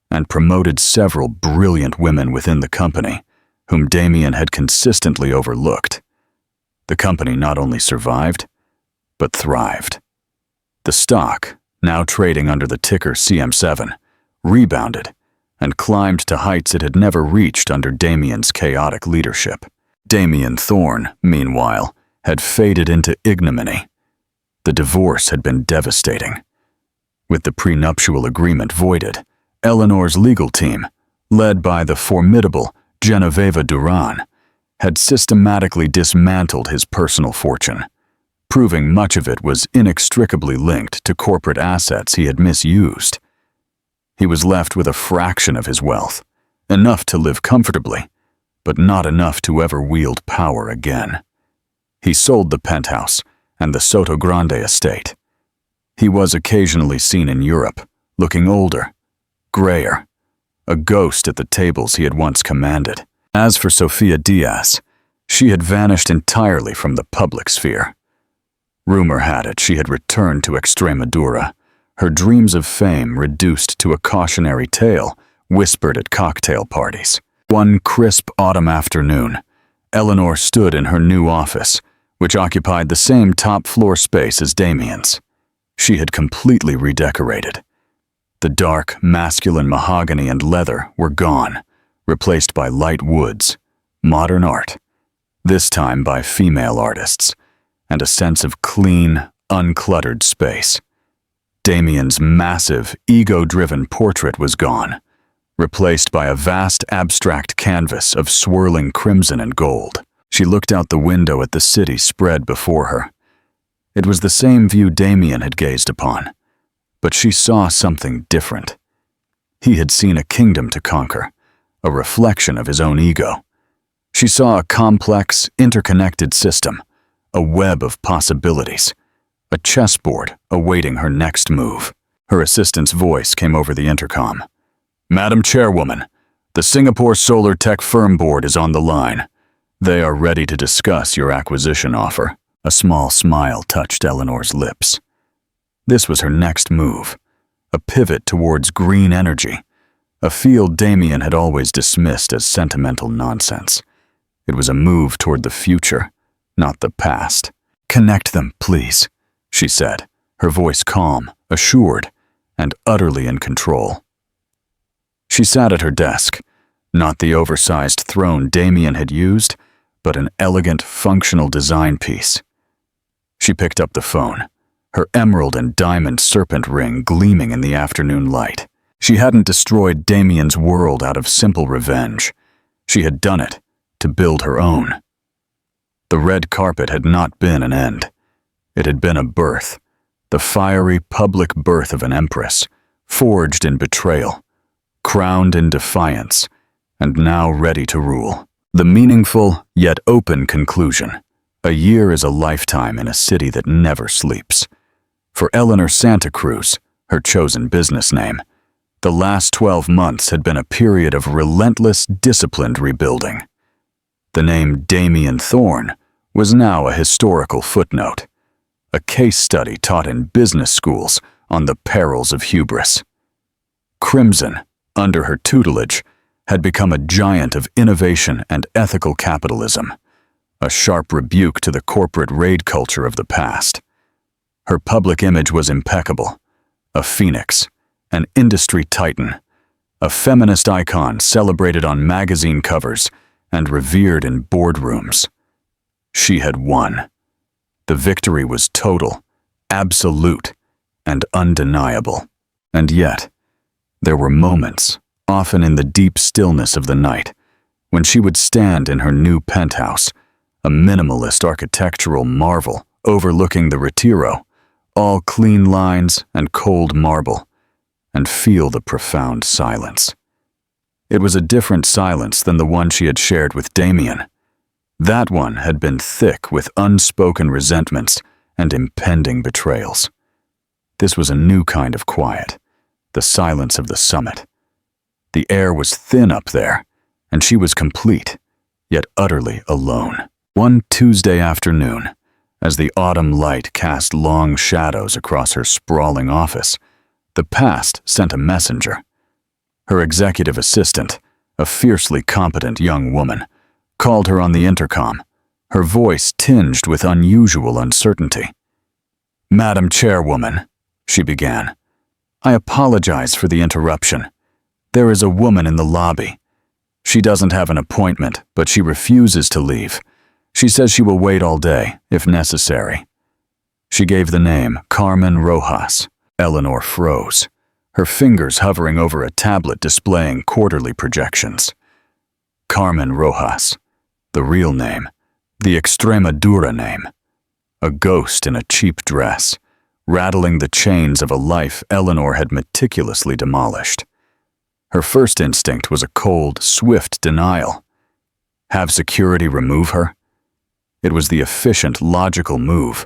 and promoted several brilliant women within the company whom Damien had consistently overlooked. The company not only survived, but thrived. The stock, now trading under the ticker CM7, rebounded and climbed to heights it had never reached under Damien's chaotic leadership. Damien Thorne, meanwhile, had faded into ignominy. The divorce had been devastating. With the prenuptial agreement voided, Eleanor's legal team, led by the formidable Genoveva Duran, had systematically dismantled his personal fortune, proving much of it was inextricably linked to corporate assets he had misused. He was left with a fraction of his wealth, enough to live comfortably, but not enough to ever wield power again. He sold the penthouse and the Soto Grande estate. He was occasionally seen in Europe, looking older, grayer, a ghost at the tables he had once commanded. As for Sofia Diaz, she had vanished entirely from the public sphere. Rumor had it she had returned to Extremadura, her dreams of fame reduced to a cautionary tale whispered at cocktail parties. One crisp autumn afternoon, Eleanor stood in her new office, which occupied the same top-floor space as Damien's. She had completely redecorated. The dark, masculine mahogany and leather were gone, replaced by light woods, modern art, this time by female artists, and a sense of clean, uncluttered space. Damien's massive, ego-driven portrait was gone, replaced by a vast abstract canvas of swirling crimson and gold. She looked out the window at the city spread before her. It was the same view Damien had gazed upon, but she saw something different. He had seen a kingdom to conquer, a reflection of his own ego. She saw a complex, interconnected system, a web of possibilities, a chessboard awaiting her next move. Her assistant's voice came over the intercom. "Madam Chairwoman, the Singapore Solar Tech Firm Board is on the line. They are ready to discuss your acquisition offer." A small smile touched Eleanor's lips. This was her next move, a pivot towards green energy, a field Damien had always dismissed as sentimental nonsense. It was a move toward the future, not the past. "Connect them, please," she said, her voice calm, assured, and utterly in control. She sat at her desk, not the oversized throne Damien had used, but an elegant, functional design piece. She picked up the phone, her emerald and diamond serpent ring gleaming in the afternoon light. She hadn't destroyed Damien's world out of simple revenge. She had done it to build her own. The red carpet had not been an end. It had been a birth, the fiery public birth of an empress, forged in betrayal, crowned in defiance, and now ready to rule. The meaningful yet open conclusion: a year is a lifetime in a city that never sleeps. For Eleanor Santa Cruz, her chosen business name, the last 12 months had been a period of relentless, disciplined rebuilding. The name Damien Thorne was now a historical footnote, a case study taught in business schools on the perils of hubris. Crimson, under her tutelage, had become a giant of innovation and ethical capitalism, a sharp rebuke to the corporate raid culture of the past. Her public image was impeccable, a phoenix, an industry titan, a feminist icon celebrated on magazine covers and revered in boardrooms. She had won. The victory was total, absolute, and undeniable. And yet, there were moments, often in the deep stillness of the night, when she would stand in her new penthouse, a minimalist architectural marvel overlooking the Retiro, all clean lines and cold marble, and feel the profound silence. It was a different silence than the one she had shared with Damien. That one had been thick with unspoken resentments and impending betrayals. This was a new kind of quiet, the silence of the summit. The air was thin up there, and she was complete, yet utterly alone. One Tuesday afternoon, as the autumn light cast long shadows across her sprawling office, the past sent a messenger. Her executive assistant, a fiercely competent young woman, called her on the intercom, her voice tinged with unusual uncertainty. "Madam Chairwoman," she began, "I apologize for the interruption. There is a woman in the lobby. She doesn't have an appointment, but she refuses to leave. She says she will wait all day, if necessary." She gave the name Carmen Rojas. Eleanor froze, her fingers hovering over a tablet displaying quarterly projections. Carmen Rojas, the real name, the Extremadura name. A ghost in a cheap dress, rattling the chains of a life Eleanor had meticulously demolished. Her first instinct was a cold, swift denial. Have security remove her? It was the efficient, logical move,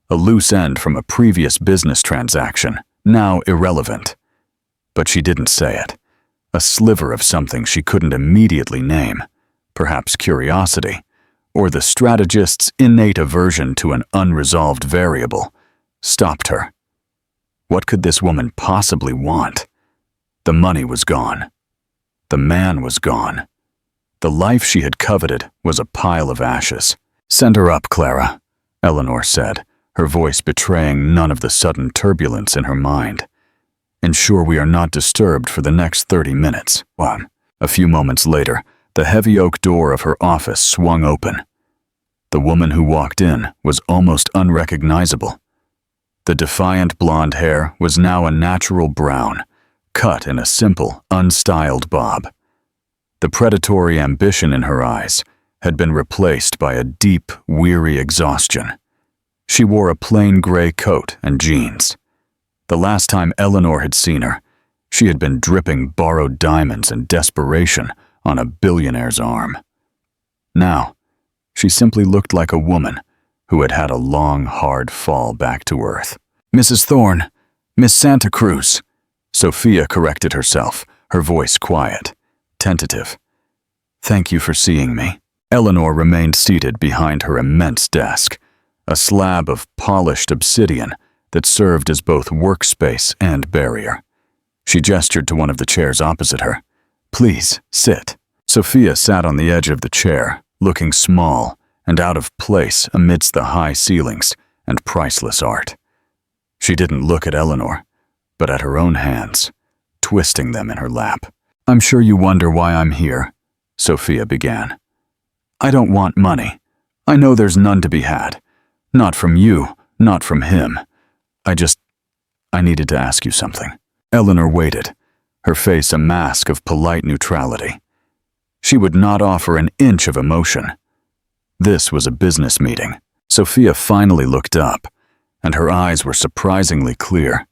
a loose end from a previous business transaction, now irrelevant. But she didn't say it. A sliver of something she couldn't immediately name, perhaps curiosity, or the strategist's innate aversion to an unresolved variable, stopped her. What could this woman possibly want? The money was gone. The man was gone. The life she had coveted was a pile of ashes. "Send her up, Clara," Eleanor said, her voice betraying none of the sudden turbulence in her mind. "Ensure we are not disturbed for the next 30 minutes. A few moments later, the heavy oak door of her office swung open. The woman who walked in was almost unrecognizable. The defiant blonde hair was now a natural brown, cut in a simple, unstyled bob. The predatory ambition in her eyes had been replaced by a deep, weary exhaustion. She wore a plain gray coat and jeans. The last time Eleanor had seen her, she had been dripping borrowed diamonds in desperation on a billionaire's arm. Now, she simply looked like a woman who had had a long, hard fall back to earth. "Mrs. Thorne, Miss Santa Cruz," Sophia corrected herself, her voice quiet, tentative. "Thank you for seeing me." Eleanor remained seated behind her immense desk, a slab of polished obsidian that served as both workspace and barrier. She gestured to one of the chairs opposite her. "Please, sit." Sophia sat on the edge of the chair, looking small and out of place amidst the high ceilings and priceless art. She didn't look at Eleanor, but at her own hands, twisting them in her lap. "I'm sure you wonder why I'm here," Sophia began. I don't want money. I know there's none to be had. Not from you, not from him. I needed to ask you something." Eleanor waited, her face a mask of polite neutrality. She would not offer an inch of emotion. This was a business meeting. Sophia finally looked up, and her eyes were surprisingly clear.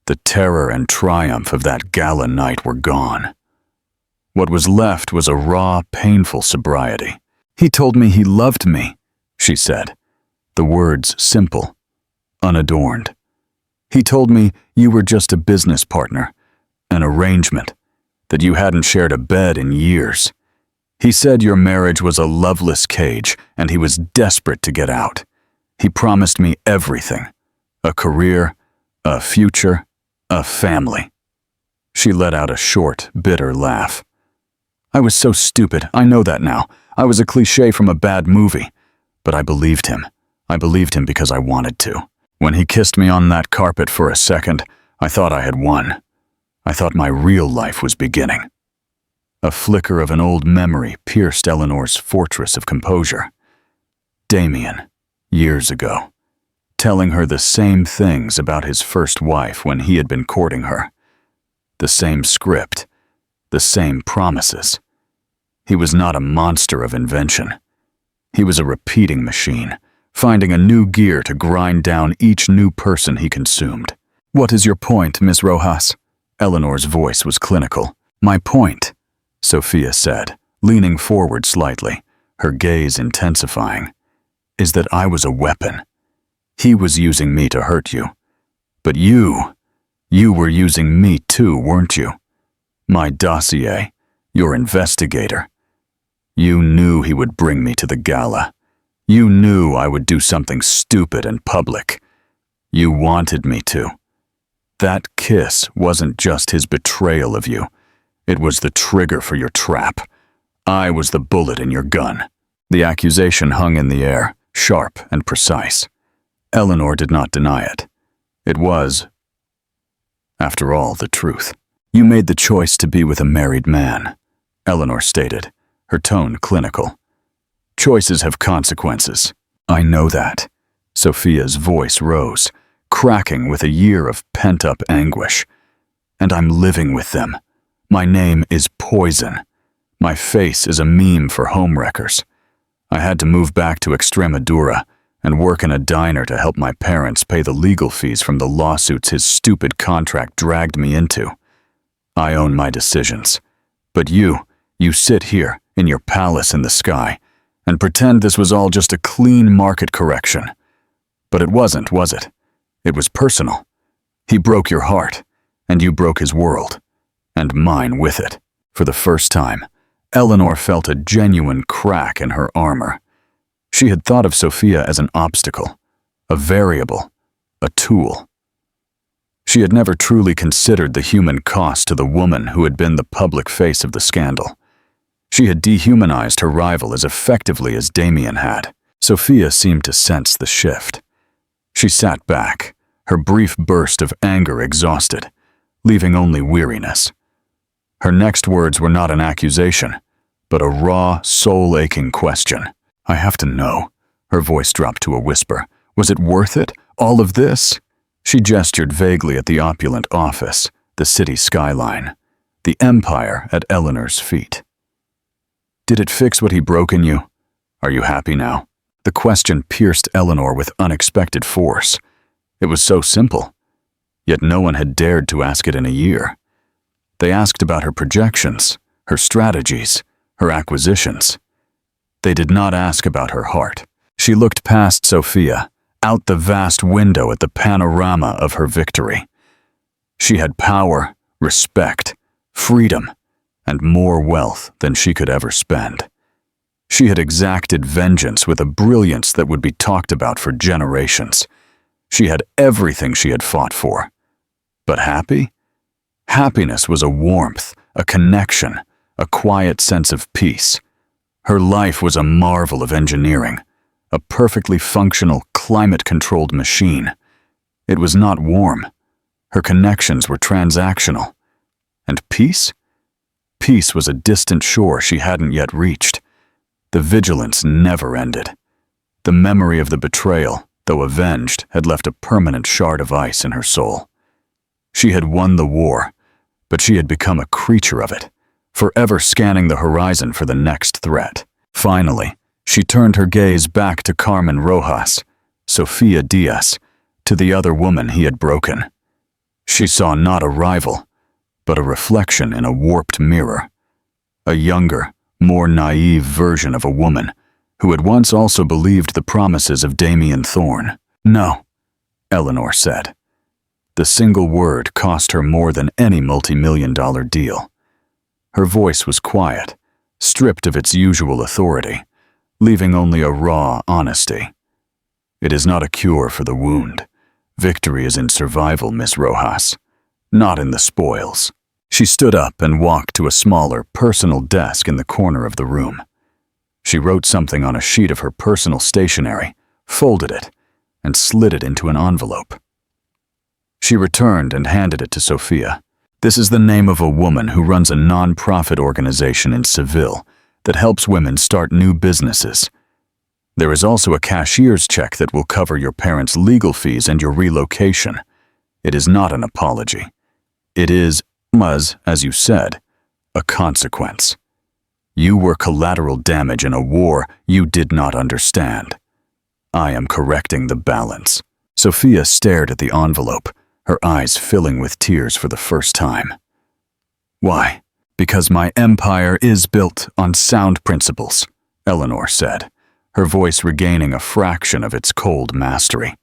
The terror and triumph of that gala night were gone. What was left was a raw, painful sobriety. "He told me he loved me," she said, the words simple, unadorned. "He told me you were just a business partner, an arrangement, that you hadn't shared a bed in years. He said your marriage was a loveless cage and he was desperate to get out. He promised me everything, a career, a future, a family." She let out a short, bitter laugh. "I was so stupid, I know that now. I was a cliché from a bad movie. But I believed him. I believed him because I wanted to. When he kissed me on that carpet for a second, I thought I had won. I thought my real life was beginning." A flicker of an old memory pierced Eleanor's fortress of composure. Damien, years ago, telling her the same things about his first wife when he had been courting her. The same script, the same promises. He was not a monster of invention. He was a repeating machine, finding a new gear to grind down each new person he consumed. "What is your point, Miss Rojas?" Eleanor's voice was clinical. "My point," Sophia said, leaning forward slightly, her gaze intensifying, "is that I was a weapon. He was using me to hurt you. But you were using me too, weren't you? My dossier, your investigator. You knew he would bring me to the gala. You knew I would do something stupid in public. You wanted me to. That kiss wasn't just his betrayal of you. It was the trigger for your trap. I was the bullet in your gun." The accusation hung in the air, sharp and precise. Eleanor did not deny it. It was, after all, the truth. "You made the choice to be with a married man," Eleanor stated, her tone clinical. "Choices have consequences." "I know that." Sophia's voice rose, cracking with a year of pent-up anguish. "And I'm living with them. My name is poison. My face is a meme for homewreckers. I had to move back to Extremadura and work in a diner to help my parents pay the legal fees from the lawsuits his stupid contract dragged me into. I own my decisions. But you sit here in your palace in the sky and pretend this was all just a clean market correction. But it wasn't, was it? It was personal. He broke your heart, and you broke his world, and mine with it." For the first time, Eleanor felt a genuine crack in her armor. She had thought of Sophia as an obstacle, a variable, a tool. She had never truly considered the human cost to the woman who had been the public face of the scandal. She had dehumanized her rival as effectively as Damien had. Sophia seemed to sense the shift. She sat back, her brief burst of anger exhausted, leaving only weariness. Her next words were not an accusation, but a raw, soul-aching question. "I have to know." Her voice dropped to a whisper. "Was it worth it? All of this?" She gestured vaguely at the opulent office, the city skyline, the empire at Eleanor's feet. "Did it fix what he broke in you? Are you happy now?" The question pierced Eleanor with unexpected force. It was so simple, yet no one had dared to ask it in a year. They asked about her projections, her strategies, her acquisitions. They did not ask about her heart. She looked past Sophia, out the vast window at the panorama of her victory. She had power, respect, freedom, and more wealth than she could ever spend. She had exacted vengeance with a brilliance that would be talked about for generations. She had everything she had fought for. But happy? Happiness was a warmth, a connection, a quiet sense of peace. Her life was a marvel of engineering, a perfectly functional, climate-controlled machine. It was not warm. Her connections were transactional. And peace? Peace was a distant shore she hadn't yet reached. The vigilance never ended. The memory of the betrayal, though avenged, had left a permanent shard of ice in her soul. She had won the war, but she had become a creature of it, forever scanning the horizon for the next threat. Finally, she turned her gaze back to Carmen Rojas, Sofia Diaz, to the other woman he had broken. She saw not a rival, but a reflection in a warped mirror. A younger, more naive version of a woman who had once also believed the promises of Damien Thorne. "No," Eleanor said. The single word cost her more than any multi-million-dollar deal. Her voice was quiet, stripped of its usual authority, leaving only a raw honesty. "It is not a cure for the wound. Victory is in survival, Miss Rojas, not in the spoils." She stood up and walked to a smaller, personal desk in the corner of the room. She wrote something on a sheet of her personal stationery, folded it, and slid it into an envelope. She returned and handed it to Sofia. "This is the name of a woman who runs a non-profit organization in Seville that helps women start new businesses. There is also a cashier's check that will cover your parents' legal fees and your relocation. It is not an apology. It is, as you said, a consequence. You were collateral damage in a war you did not understand. I am correcting the balance." Sofia stared at the envelope, her eyes filling with tears for the first time. "Why? Because my empire is built on sound principles," Eleanor said, her voice regaining a fraction of its cold mastery.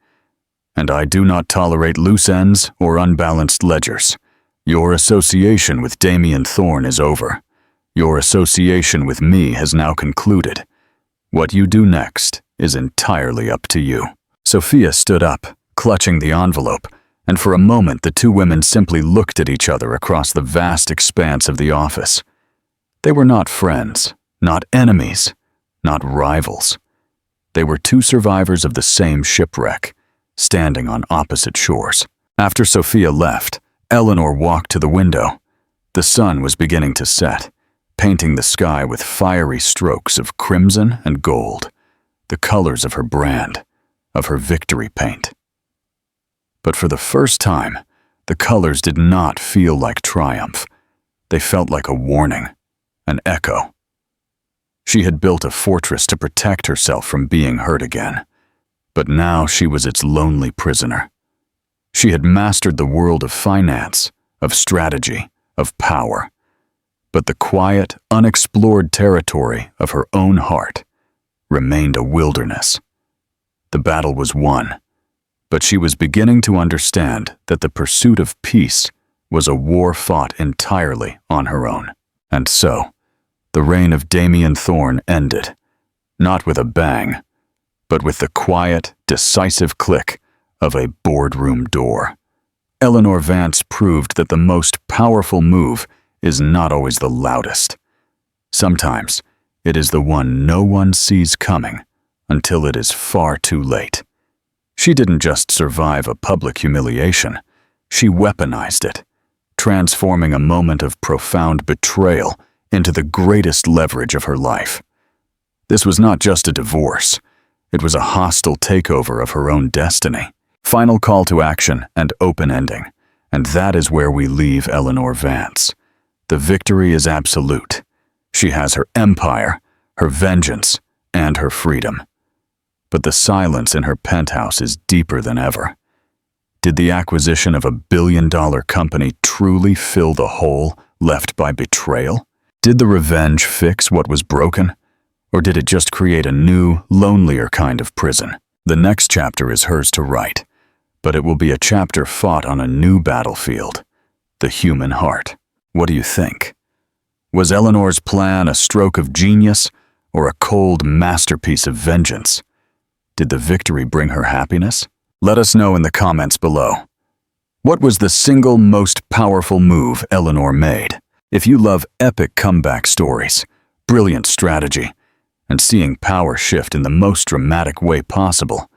"And I do not tolerate loose ends or unbalanced ledgers. Your association with Damien Thorne is over. Your association with me has now concluded. What you do next is entirely up to you." Sofia stood up, clutching the envelope, and for a moment the two women simply looked at each other across the vast expanse of the office. They were not friends, not enemies, not rivals. They were two survivors of the same shipwreck, standing on opposite shores. After Sofia left, Eleanor walked to the window. The sun was beginning to set, painting the sky with fiery strokes of crimson and gold, the colors of her brand, of her victory paint. But for the first time, the colors did not feel like triumph. They felt like a warning, an echo. She had built a fortress to protect herself from being hurt again, but now she was its lonely prisoner. She had mastered the world of finance, of strategy, of power, but the quiet, unexplored territory of her own heart remained a wilderness. The battle was won, but she was beginning to understand that the pursuit of peace was a war fought entirely on her own. And so, the reign of Damien Thorne ended, not with a bang, but with the quiet, decisive click of a boardroom door. Eleanor Vance proved that the most powerful move is not always the loudest. Sometimes, it is the one no one sees coming until it is far too late. She didn't just survive a public humiliation, she weaponized it, transforming a moment of profound betrayal into the greatest leverage of her life. This was not just a divorce, it was a hostile takeover of her own destiny. Final call to action and open ending, and that is where we leave Eleanor Vance. The victory is absolute. She has her empire, her vengeance, and her freedom. But the silence in her penthouse is deeper than ever. Did the acquisition of a billion-dollar company truly fill the hole left by betrayal? Did the revenge fix what was broken? Or did it just create a new, lonelier kind of prison? The next chapter is hers to write, but it will be a chapter fought on a new battlefield, the human heart. What do you think? Was Eleanor's plan a stroke of genius or a cold masterpiece of vengeance? Did the victory bring her happiness? Let us know in the comments below. What was the single most powerful move Eleanor made? If you love epic comeback stories, brilliant strategy, and seeing power shift in the most dramatic way possible,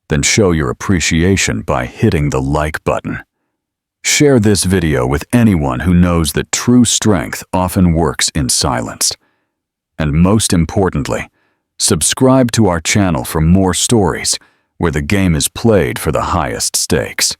then show your appreciation by hitting the like button. Share this video with anyone who knows that true strength often works in silence. And most importantly, Subscribe to our channel for more stories where the game is played for the highest stakes.